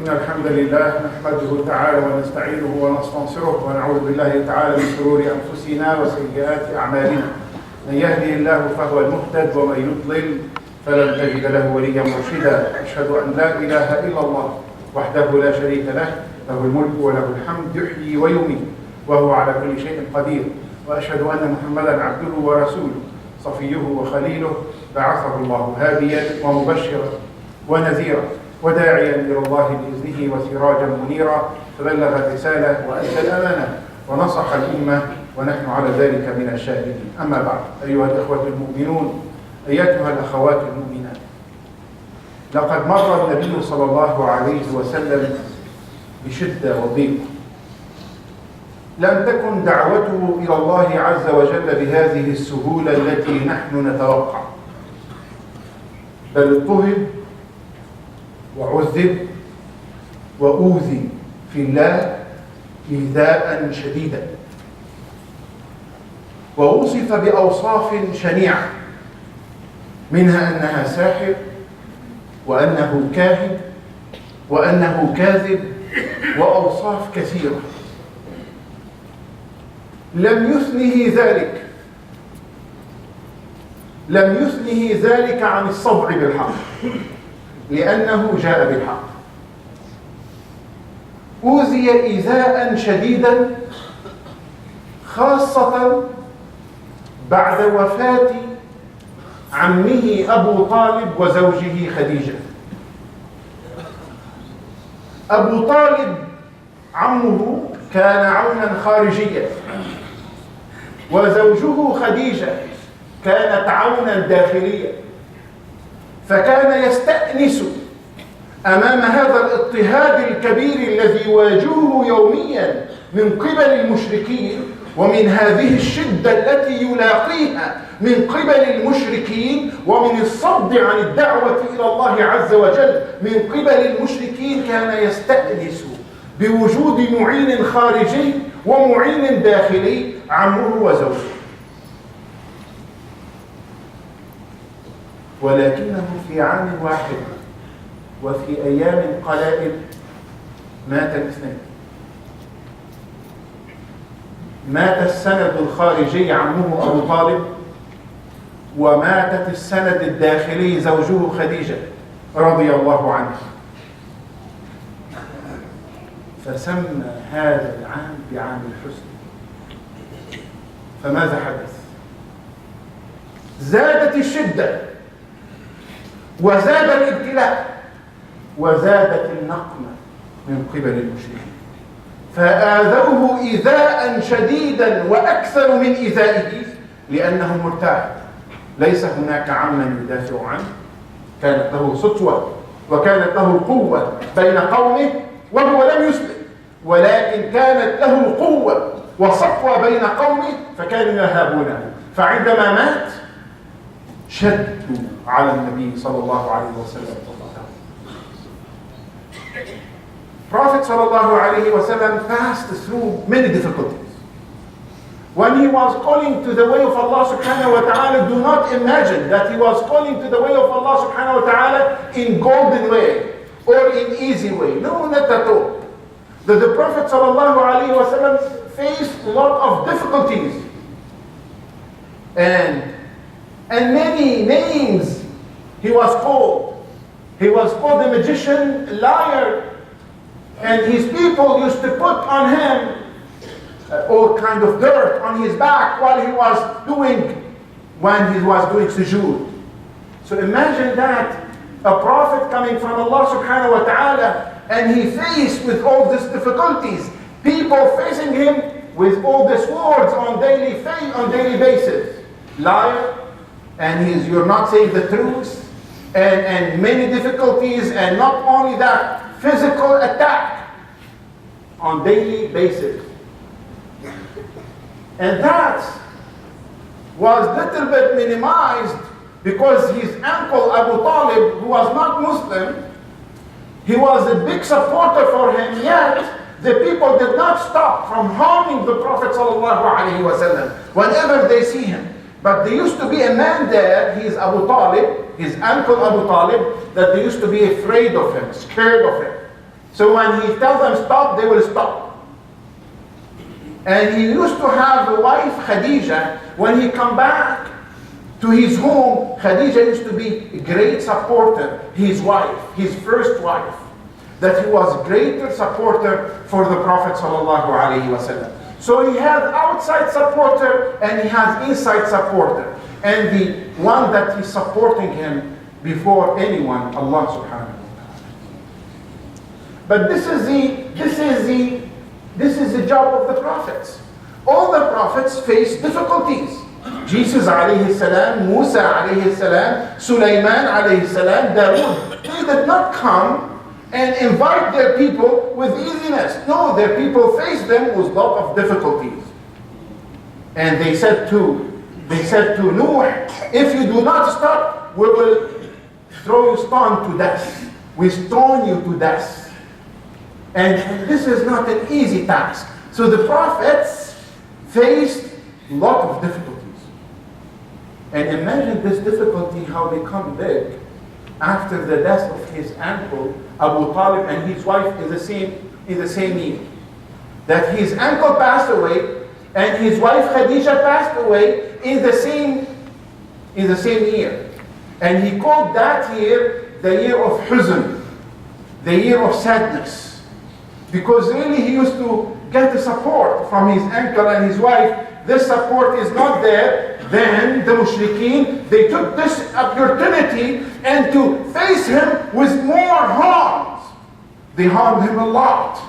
إن الحمد لله نحمده تعالى ونستعينه ونستنصره ونعوذ بالله تعالى من شرور أنفسنا وسيئات أعمالنا. من يهده الله فهو المهتد ومن يضلل فلن تجد له وليا مرشدا. أشهد أن لا إله إلا الله وحده لا شريك له، له الملك وله الحمد، يحيي ويميت وهو على كل شيء قدير. وأشهد أن محمدا عبده ورسوله صفيه وخليله، بعثه الله هاديا ومبشرا ونذيرا وداعيا إلى الله بإذنه وسراجا منيرا، فبلغ الرسالة وأدى الأمانة ونصح الأمة ونحن على ذلك من الشاهدين. أما بعد، أيها الإخوة المؤمنون، أيتها الأخوات المؤمنات، لقد مر النبي صلى الله عليه وسلم بشدة وضيق لم تكن دعوته إلى الله عز وجل بهذه السهولة التي نحن نتوقع، بل اضطهد وعذب وأوذي في الله إيذاء شديدا، ووصف بأوصاف شنيعة، منها أنها ساحر، وأنه كاهن، وأنه كاذب، وأوصاف كثيرة. لم يثنه ذلك عن الصدع بالحق، لأنه جاء بالحق. أوذي إيذاء شديدا، خاصة بعد وفاة عمه أبو طالب وزوجه خديجة. أبو طالب عمه كان عونا خارجيا، وزوجه خديجة كانت عونا داخليا، فكان يستأنس أمام هذا الاضطهاد الكبير الذي يواجهه يوميا من قبل المشركين، ومن هذه الشدة التي يلاقيها من قبل المشركين، ومن الصد عن الدعوة إلى الله عز وجل من قبل المشركين. كان يستأنس بوجود معين خارجي ومعين داخلي، عمه وزوجه. ولكنه في عام واحد وفي أيام قلائل مات الاثنين. مات السند الخارجي عمه أبو طالب، وماتت السند الداخلي زوجه خديجة رضي الله عنها. فسمى هذا العام بعام الحزن. فماذا حدث؟ زادت الشدة، وزاد الابتلاء، وزادت النقمة من قبل المشركين، فآذوه إيذاء شديدا وأكثر من إيذائه، لأنه مرتاح. ليس هناك عما يدافع عنه، كانت له سطوة وكانت له قوة بين قومه وهو لم يسلم، ولكن كانت له قوة وسطوة بين قومه فكانوا يهابونه. فعندما مات شدوا على النبي صلى الله عليه وسلم. Prophet sallallahu alaihi wasallam passed through many difficulties. When he was calling to the way of Allah subhanahu wa ta'ala, do not imagine that he was calling to the way of Allah subhanahu wa ta'ala in golden way or in easy way. No, not at all. The Prophet sallallahu alaihi wasallam faced a lot of difficulties and many names he was called. He was called the magician, liar, and his people used to put on him all kind of dirt on his back when he was doing sujood. So imagine that, a prophet coming from Allah subhanahu wa ta'ala, and he faced with all these difficulties, people facing him with all these words on daily basis. Liar, and you're not saying the truth, and many difficulties, and not only that, physical attack on daily basis. And that was little bit minimized because his uncle Abu Talib, who was not Muslim, he was a big supporter for him, yet the people did not stop from harming the Prophet ﷺ whenever they see him. But there used to be a man there, he is Abu Talib, his uncle Abu Talib, that they used to be afraid of him, scared of him. So when he tells them stop, they will stop. And he used to have a wife, Khadija. When he come back to his home, Khadija used to be a great supporter, his wife, his first wife. That he was greater supporter for the Prophet sallallahu alaihi wasallam. So he has outside supporter and he has inside supporter. And the one that is supporting him before anyone, Allah subhanahu wa ta'ala. But this is the job of the prophets. All the prophets face difficulties. Jesus alayhi salam, Musa alayhi salam, Sulaiman alayhi salam, Dawood. They did not come and invite their people with easiness. No, their people faced them with a lot of difficulties. And they said to Noah, if you do not stop, we will throw you stone to death. We stone you to death. And this is not an easy task. So the prophets faced a lot of difficulties. And imagine this difficulty, how they come big after the death of his uncle, Abu Talib, and his wife in the same year. That his uncle passed away, and his wife Khadija passed away in the same year. And he called that year the year of huzn, the year of sadness. Because really he used to get the support from his uncle and his wife. This support is not there. Then the mushrikeen, they took this opportunity and to face him with more harms. They harmed him a lot.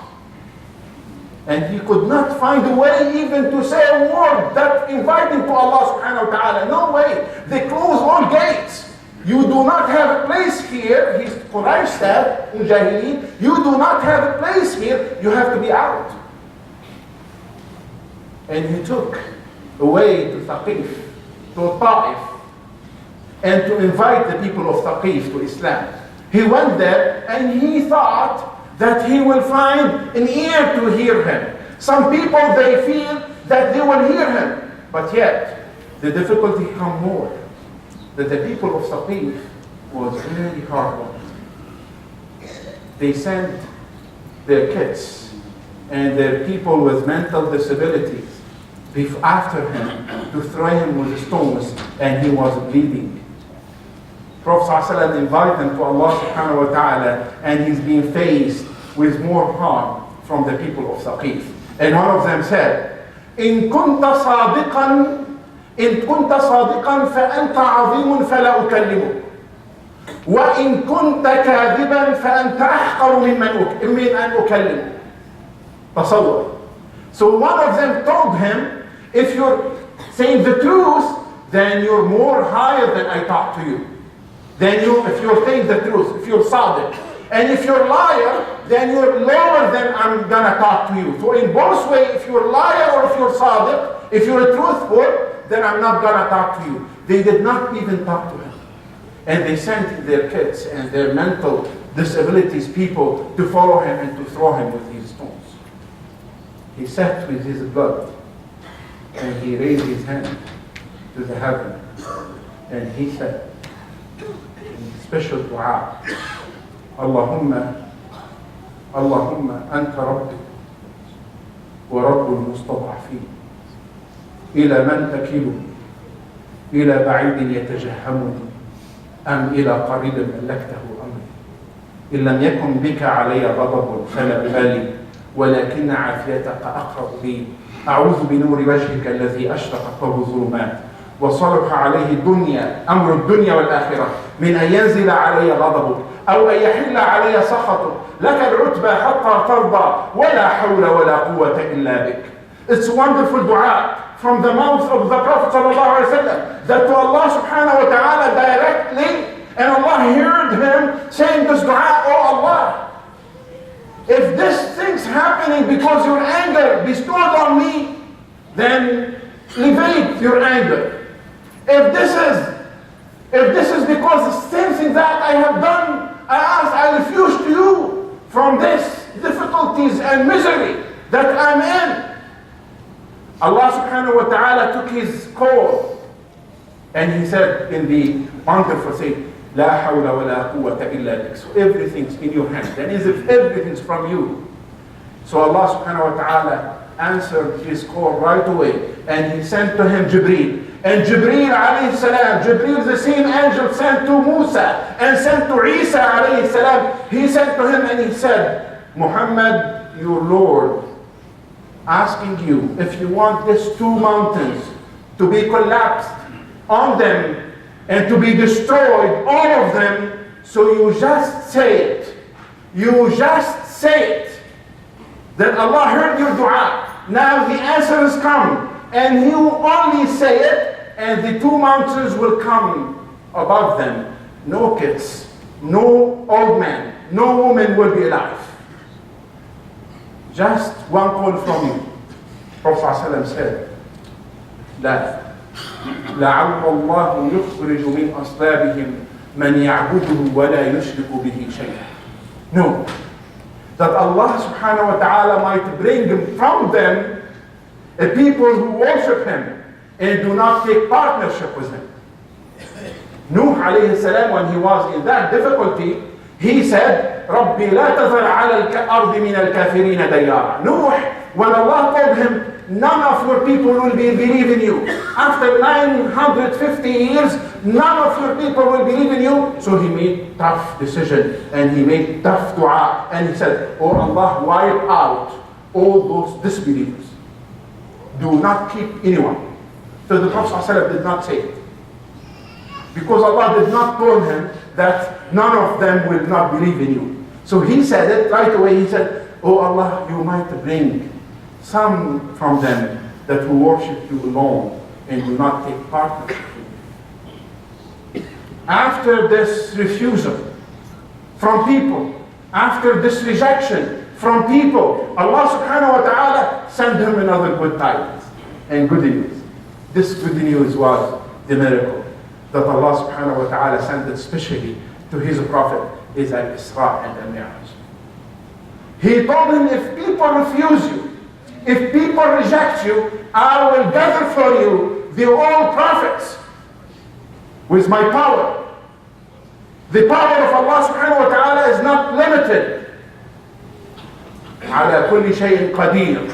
And he could not find a way even to say a word that invite him to Allah subhanahu wa ta'ala. No way. They close all gates. You do not have a place here. His Quraysh said in Jahili, you do not have a place here. You have to be out. And he took a way to Thaqif, to Ta'if, and to invite the people of Thaqif to Islam. He went there and he thought that he will find an ear to hear him. Some people, they feel that they will hear him. But yet, the difficulty come more. That the people of Thaqif was really hard work. They sent their kids and their people with mental disabilities after him to throw him with stones, and he was bleeding. Prophet ﷺ invited him to Allah subhanahu wa ta'ala, and he's being faced with more harm from the people of Thaqif. And one of them said, إن كنت صادقا فأنت عظيم فلا أكلمك وإن كنت كاذبا فأنت أحقر من أن أكلمك. تصور. So one of them told him, if you're saying the truth, then you're more higher than I talk to you. If you're saying the truth, if you're sadiq. And if you're liar, then you're lower than I'm gonna talk to you. So in both ways, if you're liar or if you're sadiq, if you're truthful, then I'm not gonna talk to you. They did not even talk to him. And they sent their kids and their mental disabilities people to follow him and to throw him with these stones. He sat with his blood and he raised his hand to the heaven and he said in special dua, Allahumma anta rabbi wa rabbul mustad'afin إلى من أكله إلى بعيد يتجهمني أم إلى قريب ملكته أمري إن لم يكن بك علي غضب فلا أبالي ولكن عافيتك أقرب لي أعوذ بنور وجهك الذي أشرقت له الظلمات وصلح عليه الدنيا أمر الدنيا والآخرة من أن ينزل علي غضبك أو أن يحل علي سخطك لك العتبى حتى ترضى ولا حول ولا قوة إلا بك. It's a wonderful dua from the mouth of the Prophet ﷺ, that to Allah subhanahu wa ta'ala directly, and Allah heard him saying this dua, oh Allah, if this thing's happening because your anger bestowed on me, then elevate your anger. If this is because the same thing that I have done, I refuse to you from this difficulties and misery that I'm in. Allah subhanahu wa ta'ala took his call and he said in the wonderful thing, لا حول ولا قوة إلا بك. So everything's in your hands. And as if everything's from you. So Allah subhanahu wa ta'ala answered his call right away. And he sent to him Jibreel. And Jibreel alayhi salam, Jibreel the same angel sent to Musa and sent to Isa alayhi salam. He sent to him and he said, Muhammad, your Lord, asking you if you want these two mountains to be collapsed on them and to be destroyed, all of them, so you just say it. You just say it. That Allah heard your dua. Now the answer has come. And you only say it, and the two mountains will come above them. No kids, no old man, no woman will be alive. Just one call from you. Prophet ﷺ said, لا لعل الله يخرج من أصلابهم من يعبده ولا يشرك به شيئا. No, that Allah subhanahu wa ta'ala might bring from them a people who worship Him and do not take partnership with Him. Nuh alayhi salam, when he was in that difficulty, he said, رَبِّ لَا تَذَرْ عَلَى الْأَرْضِ مِنَ الْكَافِرِينَ دَيَّارًا. Nuh, when Allah told him, none of your people will believe in you. After 950 years, none of your people will believe in you. So he made tough decision and he made tough dua. And he said, oh Allah, wipe out all those disbelievers. Do not keep anyone. So the Prophet ﷺ did not say it. Because Allah did not tell him that none of them will not believe in you. So he said it right away. He said, oh Allah, you might bring some from them that will worship you alone and do not take part with you. After this refusal from people, after this rejection from people, Allah subhanahu wa ta'ala sent him another good tidings and good news. This good news was the miracle that Allah subhanahu wa ta'ala sent especially to his prophet is al-Isra and al-Mi'raj. He told him, if people refuse you, if people reject you, I will gather for you the old prophets with my power. The power of Allah subhanahu wa ta'ala is not limited. على كل شيء قدير.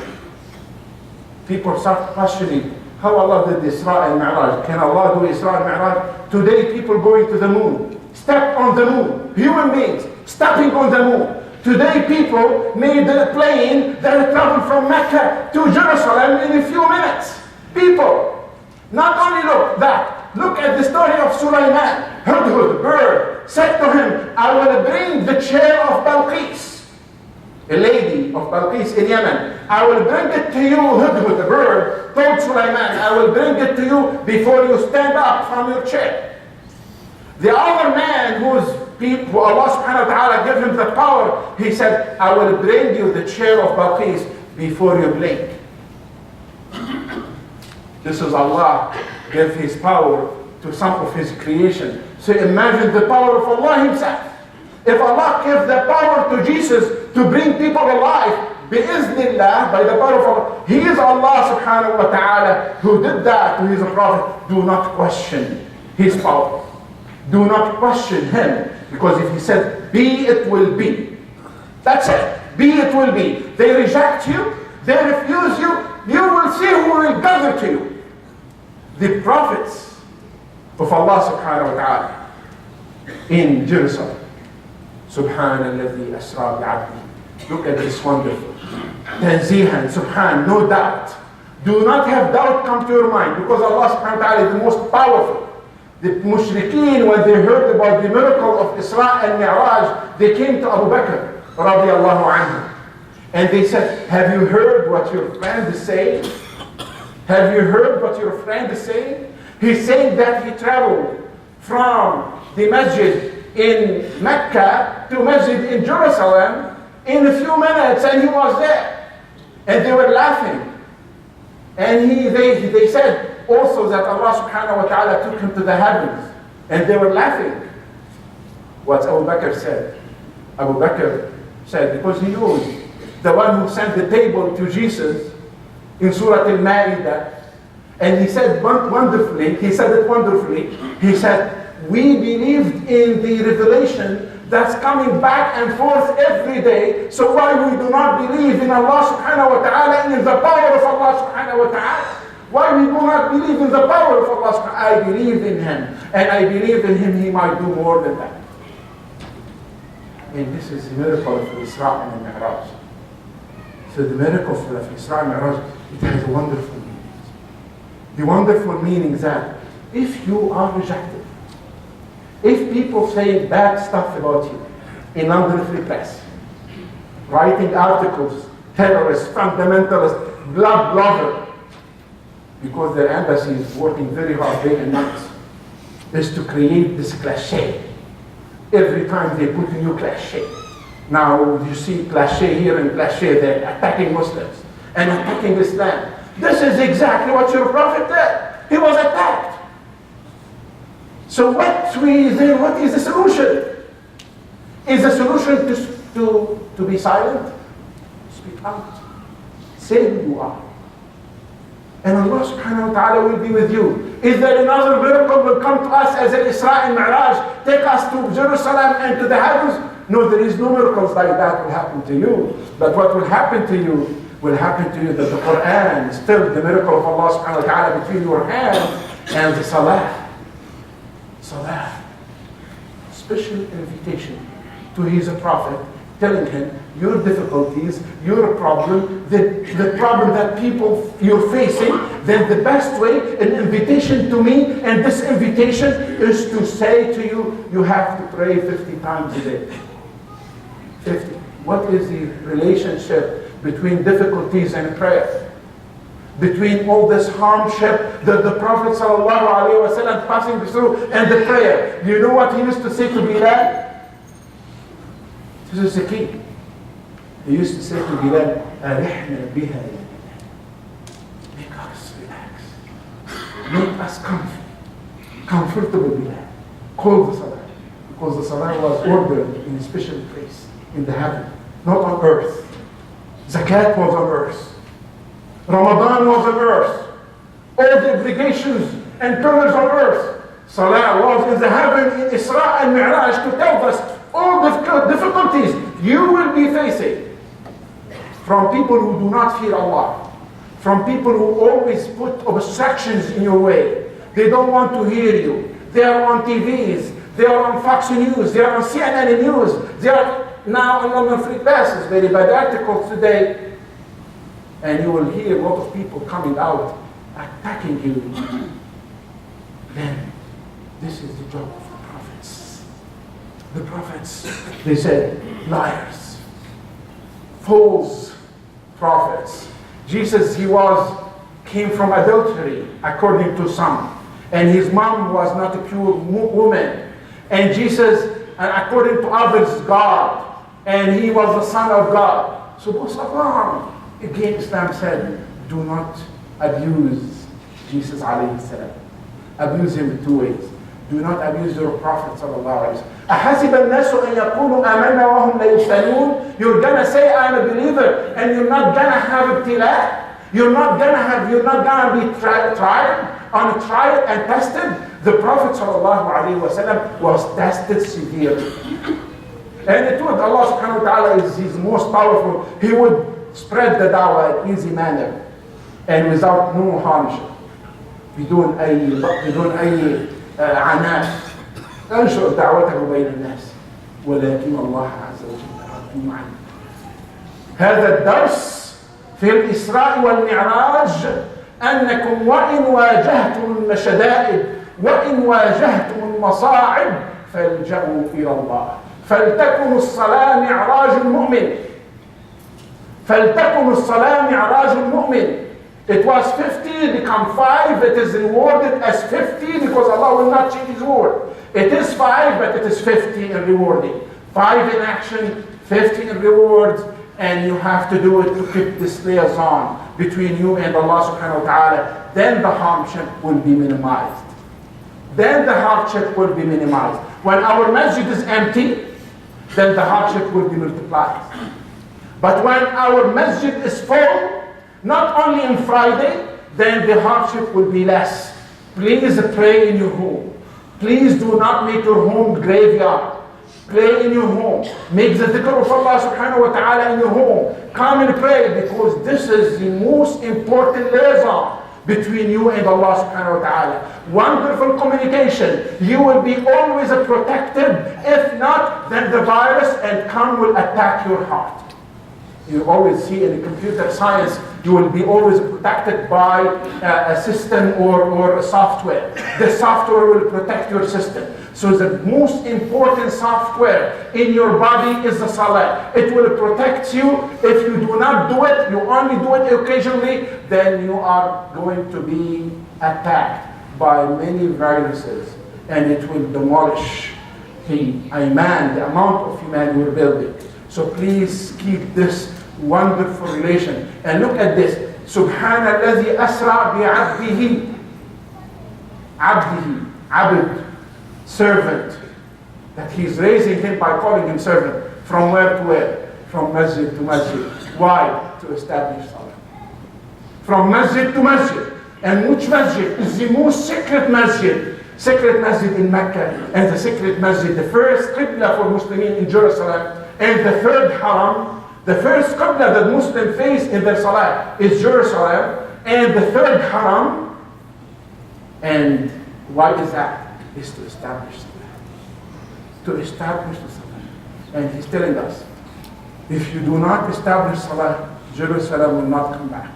People start questioning how Allah did Isra and Mi'raj. Can Allah do Isra and Mi'raj? Today people going to the moon, step on the moon, human beings stepping on the moon. Today people made a plane that traveled from Mecca to Jerusalem in a few minutes. People, not only look at the story of Sulaiman. Hudhud, bird, said to him, I will bring the chair of Balqis, a lady of Balqis in Yemen. I will bring it to you, Hudhud, the bird, told Sulaiman, I will bring it to you before you stand up from your chair. The other man who Allah subhanahu wa ta'ala gave him the power, he said, I will bring you the chair of Balqis before you blink. This is Allah gave his power to some of his creation. So imagine the power of Allah himself. If Allah gave the power to Jesus to bring people alive, bi'iznillah, by the power of Allah, he is Allah subhanahu wa ta'ala who did that to his prophet. Do not question his power. Do not question him. Because if he said, be, it will be. That's it. Be, it will be. They reject you, they refuse you, you will see who will gather to you. The prophets of Allah subhanahu wa ta'ala in Jerusalem. Subhanalladhi asra bi'abdi. Look at this wonderful. Tanzihan, subhan, no doubt. Do not have doubt come to your mind, because Allah subhanahu wa ta'ala is the most powerful. The mushrikeen, when they heard about the miracle of Isra and Mi'raj, they came to Abu Bakr radiallahu anhu. And they said, have you heard what your friend is saying? Have you heard what your friend is saying? He's saying that he traveled from the masjid in Mecca to masjid in Jerusalem in a few minutes, and he was there. And they were laughing. And they said also that Allah subhanahu wa ta'ala took him to the heavens. And they were laughing. What Abu Bakr said. Abu Bakr said, because he knows the one who sent the table to Jesus in Surah Al-Ma'idah. And he said wonderfully, he said it wonderfully. He said, we believed in the revelation that's coming back and forth every day. So why we do not believe in Allah subhanahu wa ta'ala and in the power of Allah subhanahu wa ta'ala? Why we do not believe in the power of Allah subhanahu wa ta'ala? I believe in Him, and I believe in Him He might do more than that. And this is the miracle of Isra and Mi'raj. So the miracle of Isra and Mi'raj, it has a wonderful meaning. The wonderful meaning is that if you are rejected, if people say bad stuff about you in London Free Press, writing articles, terrorist, fundamentalist, blood lover, because their embassy is working very hard day and night, is to create this cliché. Every time they put a new cliché. Now you see cliché here and cliché there, attacking Muslims and attacking Islam. This is exactly what your prophet did. He was attacked. So what is the solution? Is the solution to be silent? Speak out. Say who you are. And Allah subhanahu wa ta'ala will be with you. Is there another miracle will come to us as an Isra and Mi'raj, take us to Jerusalem and to the heavens? No, there is no miracles like that will happen to you. But what will happen to you that the Quran is still the miracle of Allah subhanahu wa ta'ala between your hands and the Salah. Salah. Special invitation to his prophet, telling him your difficulties, your problem, the problem that you're facing, then the best way, an invitation to me, and this invitation is to say to you, you have to pray 50 times a day. 50. What is the relationship between difficulties and prayer? Between all this hardship that the Prophet ﷺ passing through and the prayer. You know what he used to say to Bilal? This is the key. He used to say to Bilal, "Arihna biha ya Bilal." Make us relax. Make us comfortable, Bilal. Call the Salah. Because the Salah was ordered in a special place, in the heaven, not on earth. Zakat was on earth. Ramadan was on earth. All the obligations and pillars on earth. Salah was in the heaven in Isra and Mi'raj to tell us all the difficulties you will be facing from people who do not fear Allah, from people who always put obstructions in your way. They don't want to hear you. They are on TVs, they are on Fox News, they are on CNN News, they are now on London Free Press. Very bad articles today. And you will hear a lot of people coming out attacking you. Then, this is the job of the prophets. The prophets, they said, liars, false prophets. Jesus, came from adultery, according to some. And his mom was not a pure woman. And Jesus, according to others, God. And he was the son of God. So both are wrong. Again, Islam said, do not abuse Jesus alayhi salam. Abuse him in two ways. Do not abuse your Prophet sallallahu alayhi wa sallam. أَحَسِبَ النَّاسُ أَن يَقُولُوا آمَنَّا وَهُمْ لَا يُفْتَنُونَ. You're gonna say I'm a believer and you're not gonna have ibtila. You're not gonna be tried on trial and tested. The Prophet sallallahu alayhi wa sallam was tested severely. And it would, Allah subhanahu wa ta'ala is His most powerful. He would spread the da'wah in easy manner and without no hardship. بدون أي عناء انشر دعوته بين الناس ولكن الله عز وجل رد عنه. هذا الدرس في الإسراء والمعراج أنكم وإن واجهتم المشدائد وإن واجهتم المصاعب فالجأوا إلى الله. فلتكن الصلاة معراج المؤمن. فلتكن الصلاة معراج المؤمن. It was 50, become 5, it is rewarded as 50 because Allah will not change His word. It is 5, but it is 50 in rewarding. 5 in action, 50 in rewards, and you have to do it to keep this liaison between you and Allah subhanahu wa ta'ala. Then the hardship will be minimized. Then the hardship will be minimized. When our masjid is empty, then the hardship will be multiplied. But when our masjid is full, not only on Friday, then the hardship will be less. Please pray in your home. Please do not make your home graveyard. Pray in your home. Make the dhikr of Allah subhanahu wa ta'ala in your home. Come and pray, because this is the most important liaison between you and Allah subhanahu wa ta'ala. Wonderful communication. You will be always protected. If not, then the virus and come will attack your heart. You always see in computer science, you will be always protected by a system or a software. The software will protect your system. So the most important software in your body is the salah. It will protect you. If you do not do it, you only do it occasionally, then you are going to be attacked by many viruses, and it will demolish the amount of human you are building. So please keep this wonderful relation. And look at this. Subhana alladhi asra bi'abdihi. Abdihi. Abd. Servant. That he's raising him by calling him servant. From where to where? From masjid to masjid. Why? To establish salah. From masjid to masjid. And which masjid is the most sacred masjid? Sacred masjid in Mecca. And the sacred masjid, the first qibla for Muslims in Jerusalem. And the third haram. The first qibla that Muslims face in their salah is Jerusalem, and the third haram. And why is that? Is to establish salah. To establish the salah. And he's telling us, if you do not establish salah, Jerusalem will not come back.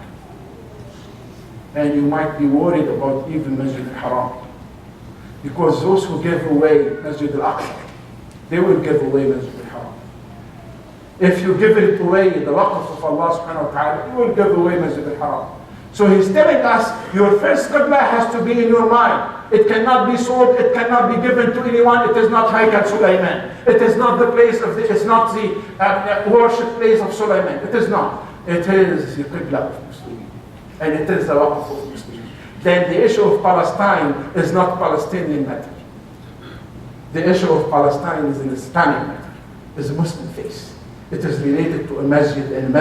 And you might be worried about even Masjid al-Haram. Because those who give away Masjid al-Aqsa, they will give away Masjid al-Haram. If you give it away, the waqf of Allah subhanahu wa ta'ala, you will give away Masjid al-Haram. So he's telling us, your first qibla has to be in your mind. It cannot be sold, it cannot be given to anyone. It is not Haykal Sulaiman. It is not the place of it's not the worship place of Sulaiman. It is not. It is the qibla of Muslims. And it is the waqf of Muslims. Then the issue of Palestine is not Palestinian matter. The issue of Palestine is an Islamic matter. It's a Muslim face. It is related to a masjid and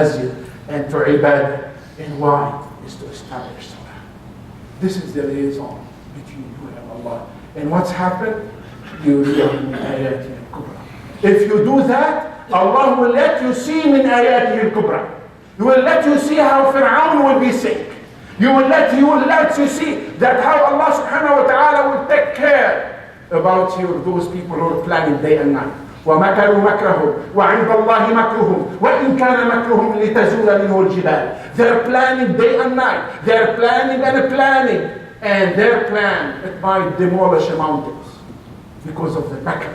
to ibadah. And why? Is to establish salah. This is the liaison between you and Allah. And what's happened? If you do that, Allah will let you see min ayatihi al-kubra. He will let you see how Fir'aun will be sick. He will let you see that how Allah subhanahu wa ta'ala will take care about you, those people who are planning day and night. وَمَكَرُوا مَكْرَهُمْ وَعِنْدَ اللَّهِ مَكْرُهُمْ وَإِنْ كَانَ مَكْرُهُمْ لِتَزُولَ مِنْهُ الْجِبَالِ. They're planning day and night. They're planning and planning. And their plan, it might demolish mountains because of their makr,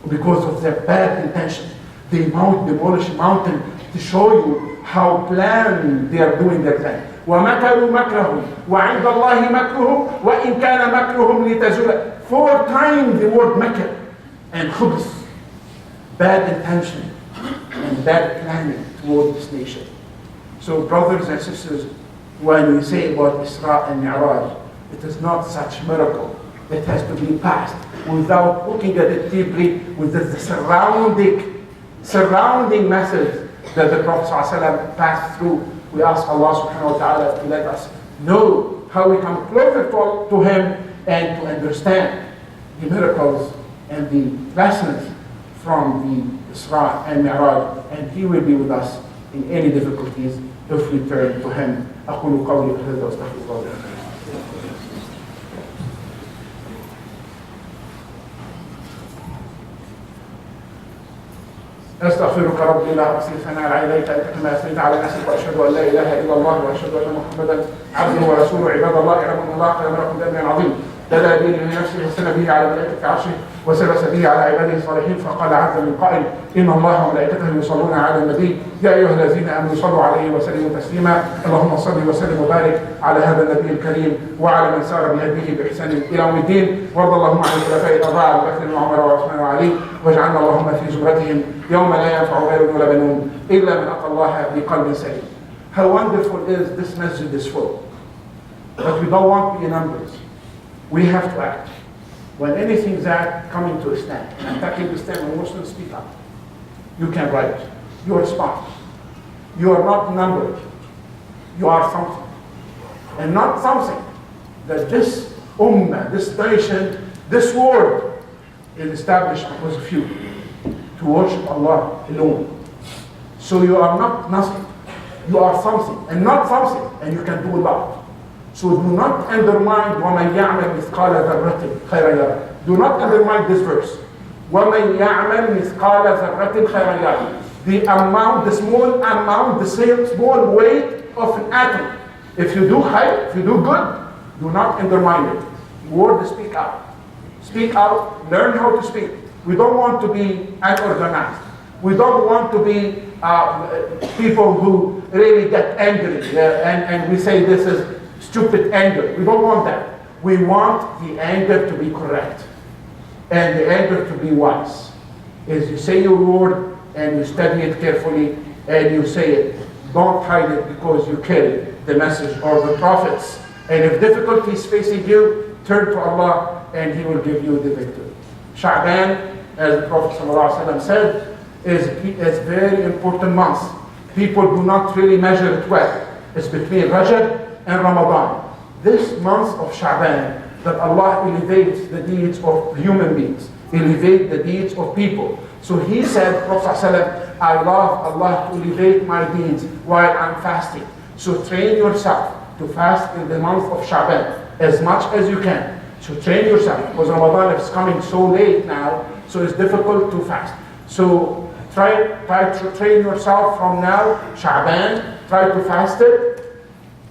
because of their bad intention. They might demolish a mountain to show you how planned they are doing their plan. وَمَكَرُوا مَكْرَهُمْ وَعِنْدَ اللَّهِ مَكْرُهُمْ وَإِنْ كَانَ مَكْرُهُمْ لِتَزُولَ. 4 times the word makr and khubs. Bad intention and bad planning toward this nation. So brothers and sisters, when we say about Isra and Mi'raj, it is not such miracle. It has to be passed without looking at it deeply with the surrounding message that the Prophet ﷺ passed through. We ask Allah subhanahu wa ta'ala to let us know how we come closer to Him and to understand the miracles and the lessons from the Isra and Mi'raj, and He will be with us in any difficulties if we turn to Him. أقول قولي هذا وأستغفر الله لي. أستغفرك ربي لا أحصي ثناء عليك أنت كما أثنيت على نفسك وأشهد أن لا إله إلا الله وأشهد أن محمدا عبده ورسوله. عباد الله اعلموا أن الله قد أمركم بأمر عظيم بدا به لنفسه وسن به على ملائكة عرشه وسلس به على عباده الصالحين، فقال عز من قائل إن الله وملائكته يصلون على النبي يا أيها الذين آمنوا صلوا عليه وسلموا تسليما. اللهم صل وسلم وبارك على هذا النبي الكريم وعلى من سار بهديه بإحسان إلى يوم الدين. وارض اللهم عن الخلفاء الأربعة أبي بكر وعمر وعثمان وعلي، واجعلنا اللهم في زمرتهم يوم لا ينفع مال ولا بنون إلا من أتى الله بقلب سليم. How wonderful is this masjid is full. But we don't want to be numbers. We have to act. When anything is coming to Islam and attacking Islam, when Muslims speak up, you can write. You respond. You are not numbered. You are something. And not something that this ummah, this nation, This world is established because of you, to worship Allah alone. So you are not nothing. You are something, and not something, and you can do a lot. So do not undermine وَمَنْ يَعْمَلْ مِثْقَالَ ذَرَّةٍ خَيْرًا يَرَهُ. Do not undermine this verse. وَمَنْ يَعْمَلْ مِثْقَالَ ذَرَّةٍ خَيْرًا يَرَهُ. The amount, the small amount, the small weight of an atom. If you do khayr, if you do good, do not undermine it. Word, speak out. Speak out, learn how to speak. We don't want to be unorganized. We don't want to be people who really get angry and we say this is stupid anger. We don't want that. We want the anger to be correct and the anger to be wise. As you say your word and you study it carefully and you say it, don't hide it because you carry the message of the prophets. And if difficulty is facing you, turn to Allah and He will give you the victory. Sha'ban, as the Prophet ﷺ said, is a very important month. People do not really measure it well. It's between Rajab and Ramadan. This month of Sha'ban, that Allah elevates the deeds of human beings, elevate the deeds of people. So He said, Prophet ﷺ, I love Allah to elevate my deeds while I'm fasting. So train yourself to fast in the month of Sha'ban as much as you can. So train yourself, because Ramadan is coming so late now, so it's difficult to fast. So try to train yourself from now, Sha'ban, try to fast it.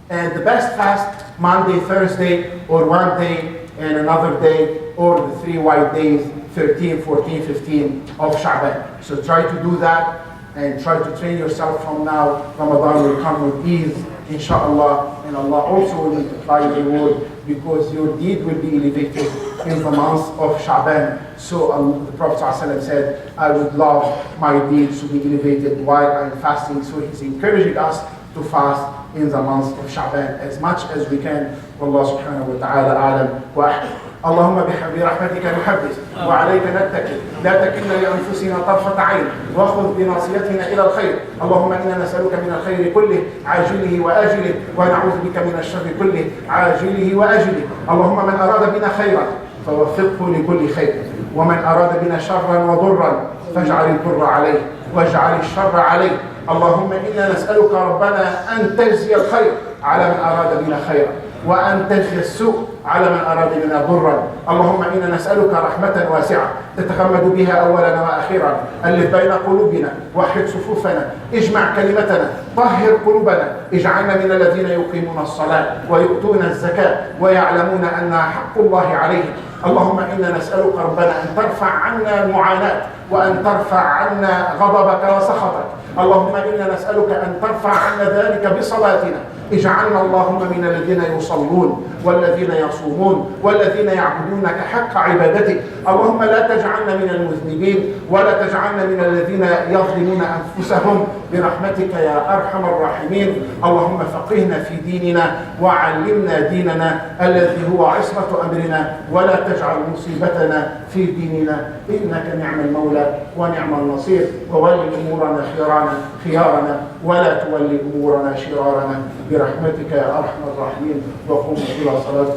And the best fast, Monday, Thursday, or one day and another day, or the 3 white days, 13, 14, 15 of Sha'ban. So try to do that and try to train yourself from now. Ramadan will come with ease, inshallah, and Allah also will multiply your reward because your deed will be elevated in the month of Sha'ban. So the Prophet ﷺ said, I would love my deeds to be elevated while I'm fasting. So He's encouraging us to fast in the month of Sha'ban as much as we can. Wallahu subhanahu wa ta'ala a'lam wa ahlam. اللهم برحمتك نحدث وعليك نتكل لا تكلنا لأنفسنا طرفة عين واخذ بناصيتنا إلى الخير. اللهم إنا نسألك من الخير كله عاجله وآجله ونعوذ بك من الشر كله عاجله وآجله. اللهم من أراد بنا خيرا فوفقه لكل خير ومن أراد بنا شرا وضرا فاجعل الضر عليه واجعل الشر عليه. اللهم إنا نسألك ربنا أن تجزي الخير على من أراد بنا خيرا وأن تجزي السوء على من أراد بنا ضرا. اللهم إنا نسألك رحمة واسعة تتغمد بها أولنا وآخرا. ألف بين قلوبنا، وحد صفوفنا، اجمع كلمتنا، طهر قلوبنا، اجعلنا من الذين يقيمون الصلاة ويؤتون الزكاة ويعلمون أنها حق الله عليهم. اللهم إنا نسألك ربنا أن ترفع عنا المعاناة وأن ترفع عنا غضبك وسخطك. اللهم إنا نسألك أن ترفع عنا ذلك بصلاتنا. اجعلنا اللهم من الذين يصلون والذين يصومون والذين يعبدونك حق عبادتك. اللهم لا تجعلنا من المذنبين ولا تجعلنا من الذين يظلمون أنفسهم برحمتك يا أرحم الراحمين. اللهم فقهنا في ديننا وعلمنا ديننا الذي هو عصمة أمرنا ولا تجعل مصيبتنا في ديننا إنك نعم المولى ونعم النصير. وولي أمورنا خيارنا ولا تولي أمورنا شرارنا برحمتك يا أرحم الراحمين. وقوموا إلى صلاة